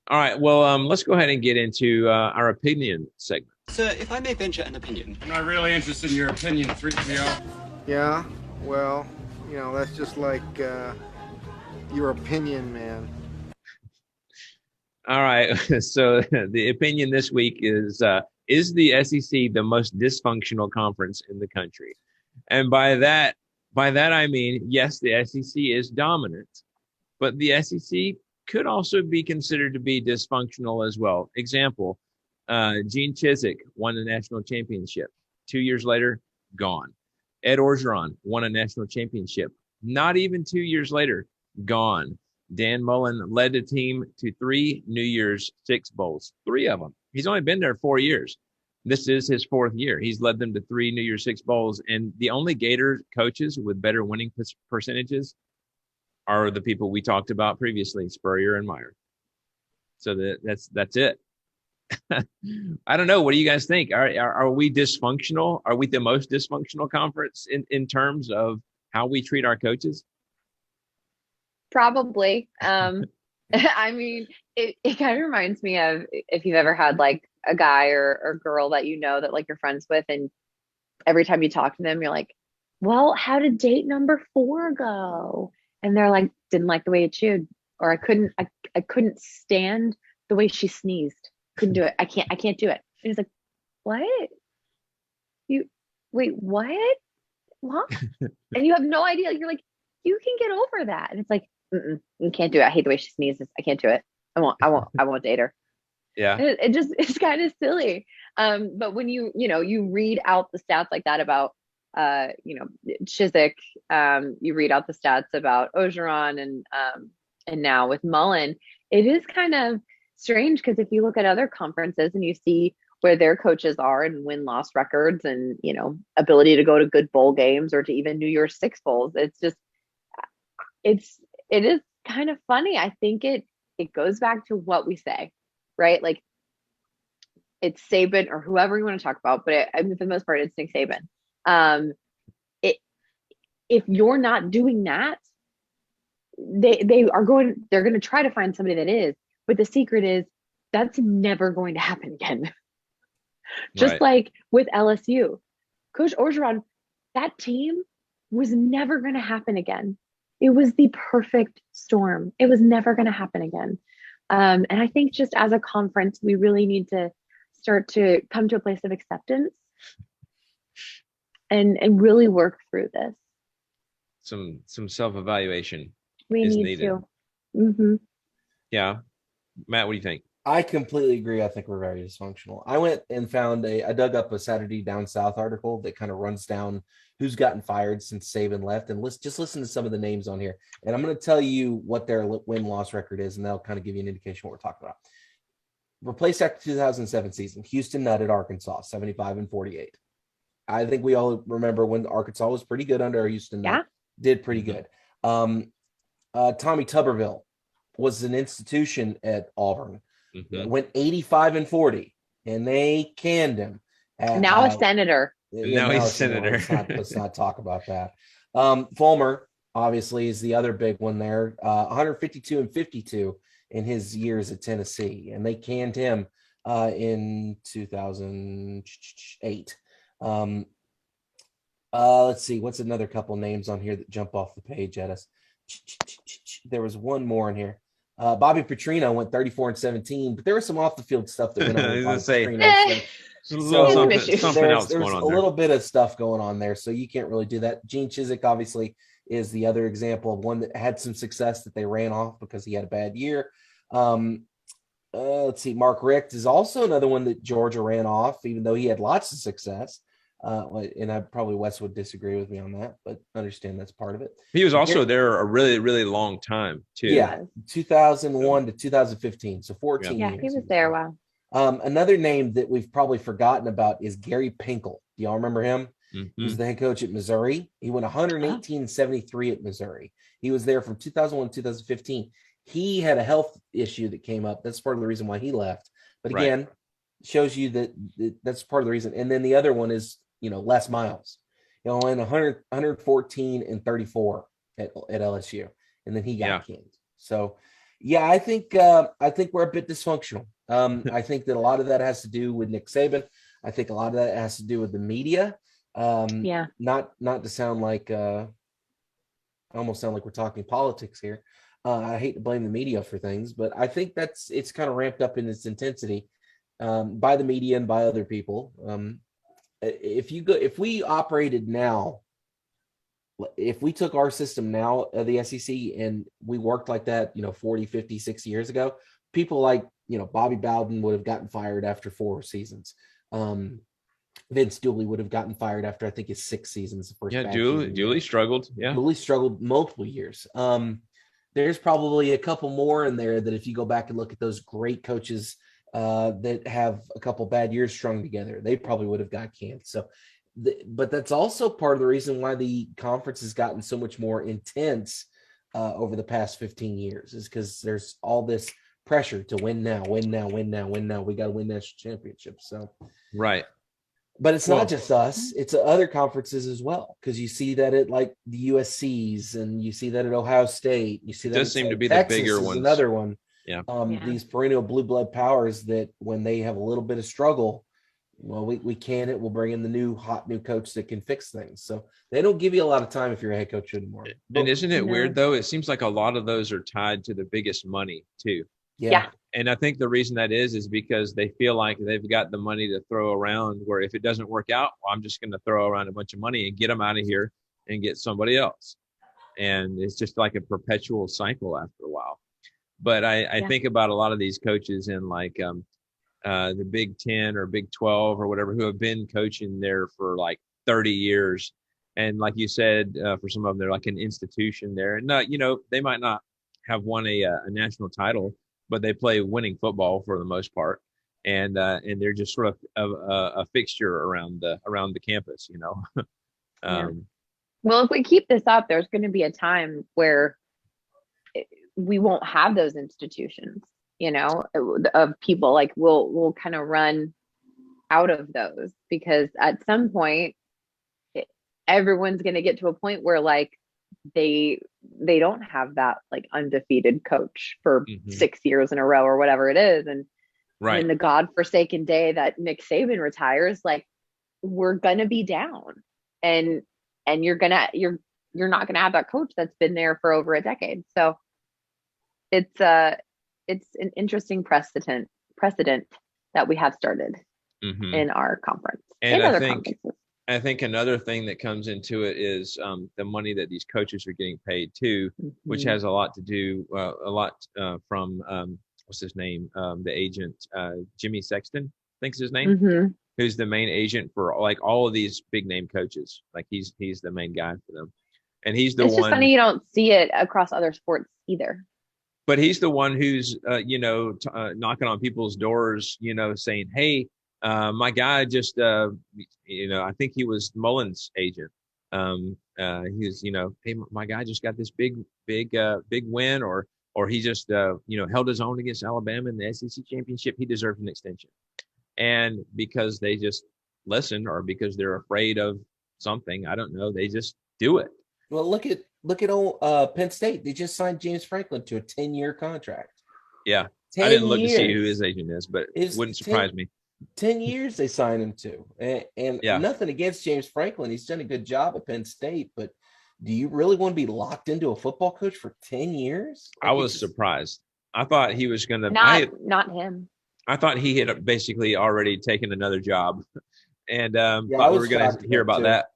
All right. Well, let's go ahead and get into our opinion segment. Sir, if I may venture an opinion. I'm not really interested in your opinion, 3PO. Yeah, well, that's just like your opinion, man. All right. So the opinion this week is the SEC the most dysfunctional conference in the country? And by that I mean, yes, the SEC is dominant, but the SEC could also be considered to be dysfunctional as well. Example, Gene Chizik won the national championship. 2 years later, gone. Ed Orgeron won a national championship. Not even 2 years later, gone. Dan Mullen led the team to three New Year's Six bowls, three of them. He's only been there 4 years. This is his fourth year. He's led them to three New Year's Six bowls, and the only Gator coaches with better winning percentages are the people we talked about previously, Spurrier and Meyer. So that's it. I don't know. What do you guys think? Are we dysfunctional? Are we the most dysfunctional conference in terms of how we treat our coaches? Probably. I mean, it kind of reminds me of if you've ever had like a guy or girl that you know that like you're friends with, and every time you talk to them, you're like, well, how did date number four go? And they're like, didn't like the way it chewed, or I couldn't stand the way she sneezed. Couldn't do it. I can't do it. And he's like, what? You wait, what? What? And you have no idea. You're like, you can get over that. And it's like, you can't do it. I hate the way she sneezes. I can't do it. I won't date her. Yeah. It's kind of silly. But when you read out the stats like that about Chiswick, you read out the stats about Ogeron and now with Mullen, it is kind of strange because if you look at other conferences and you see where their coaches are and win-loss records and ability to go to good bowl games or to even New Year's Six bowls, it is kind of funny. I think it goes back to what we say, right? Like it's Saban or whoever you want to talk about, but I mean, for the most part, it's Nick Saban. It if you're not doing that, they're going to try to find somebody that is. But the secret is that's never going to happen again. Just Right. like with LSU, Coach Orgeron, that team was never going to happen again. It was the perfect storm. It was never going to happen again. And I think just as a conference, we really need to start to come to a place of acceptance and really work through this. Some self-evaluation We is need needed. to. Hmm. Yeah. Matt, what do you think? I completely agree. I think we're very dysfunctional. I went and I dug up a Saturday Down South article that kind of runs down who's gotten fired since Saban left. And just listen to some of the names on here. And I'm going to tell you what their win-loss record is, and that'll kind of give you an indication what we're talking about. Replaced after 2007 season, Houston Nutt at Arkansas, 75-48. I think we all remember when Arkansas was pretty good under Houston Nutt, did pretty good. Tommy Tuberville was an institution at Auburn. Went 85-40, and they canned him. Now a senator. Now he's senator. Let's not talk about that. Fulmer obviously is the other big one there. 152-52 in his years at Tennessee, and they canned him in 2008. Let's see, what's another couple names on here that jump off the page at us? There was one more in here. Bobby Petrino went 34-17, but there was some off the field stuff that went on. Something else there's going on a little bit of stuff going on there, so you can't really do that. Gene Chizik obviously is the other example of one that had some success that they ran off because he had a bad year. Let's see, Mark Richt is also another one that Georgia ran off, even though he had lots of success. And I probably Wes would disagree with me on that, but understand that's part of it. He was also there a really, really long time too. Yeah, 2001 to 2015, so 14 years. Yeah, he was there a while. Another name that we've probably forgotten about is Gary Pinkel. Do y'all remember him? Mm-hmm. He was the head coach at Missouri. He went 118-73 at Missouri. He was there from 2001 to 2015. He had a health issue that came up. That's part of the reason why he left. But again, shows you that that's part of the reason. And then the other one is, Les Miles. In 114-34 at LSU. And then he got canned. So, Yeah, I think we're a bit dysfunctional. I think that a lot of that has to do with Nick Saban. I think a lot of that has to do with the media. Yeah. Not to sound like almost sound like we're talking politics here. I hate to blame the media for things, but I think it's kind of ramped up in its intensity by the media and by other people. If we operated now, if we took our system now, the SEC, and we worked like that, 40, 50, 60 years ago, people like, Bobby Bowden would have gotten fired after 4 seasons. Vince Dooley would have gotten fired after, I think, his 6 seasons. The first Dooley struggled. Yeah. Dooley struggled multiple years. There's probably a couple more in there that if you go back and look at those great coaches that have a couple bad years strung together, they probably would have got canned. So, but that's also part of the reason why the conference has gotten so much more intense over the past 15 years, is because there's all this pressure to win now. We got to win national championships. So, right. But it's not just us; it's other conferences as well. Because you see that at like the USC's, and you see that at Ohio State. You see that does seem to be Texas the bigger is ones. another one. Yeah. These perennial blue blood powers that when they have a little bit of struggle, well, we can it. We'll bring in the new coach that can fix things. So they don't give you a lot of time if you're a head coach anymore. And isn't it weird though? It seems like a lot of those are tied to the biggest money too. Yeah. And I think the reason that is because they feel like they've got the money to throw around, where if it doesn't work out, well, I'm just going to throw around a bunch of money and get them out of here and get somebody else. And it's just like a perpetual cycle after a while. But I think about a lot of these coaches in like the Big 10 or Big 12 or whatever, who have been coaching there for like 30 years. And like you said, for some of them, they're like an institution there. And they might not have won a national title, but they play winning football for the most part, and they're just sort of a fixture around the campus, Well, if we keep this up, there's going to be a time where we won't have those institutions, of people. Like we'll kind of run out of those, because at some point, everyone's going to get to a point where like they don't have that like undefeated coach for 6 years in a row or whatever it is. And in the godforsaken day that Nick Saban retires, like we're going to be down, and you're not going to have that coach that's been there for over a decade. So it's an interesting precedent that we have started in our conference and other conferences. I think another thing that comes into it is the money that these coaches are getting paid too, which has a lot to do from what's his name, the agent Jimmy Sexton, I think is his name, who's the main agent for like all of these big name coaches. Like he's the main guy for them, and he's the one. It's just funny you don't see it across other sports either. But he's the one who's knocking on people's doors, saying, "Hey, my guy just, I think he was Mullen's agent. He's, hey, my guy just got this big win, or he just, held his own against Alabama in the SEC championship. He deserves an extension." And because they just listen, or because they're afraid of something, I don't know, they just do it. Well, look at old Penn State. They just signed James Franklin to a 10-year contract. Yeah. I didn't look to see who his agent is, but it wouldn't surprise me. 10 years they signed him to. And nothing against James Franklin. He's done a good job at Penn State, but do you really want to be locked into a football coach for 10 years? I was surprised. I thought he was going to not him. I thought he had basically already taken another job, and thought we were going to hear about that.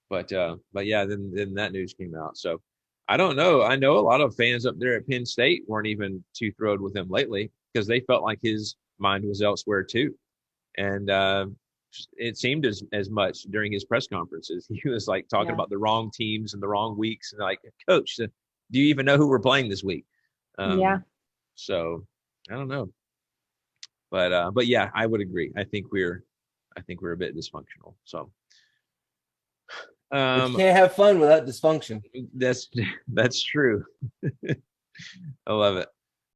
But yeah, then that news came out. So I don't know. I know a lot of fans up there at Penn State weren't even too thrilled with him lately, because they felt like his mind was elsewhere too. And it seemed as much during his press conferences. He was like talking about the wrong teams and the wrong weeks, and like, "Coach, do you even know who we're playing this week?" So I don't know. But yeah, I would agree. I think we're a bit dysfunctional. So you can't have fun without dysfunction. That's true. I love it.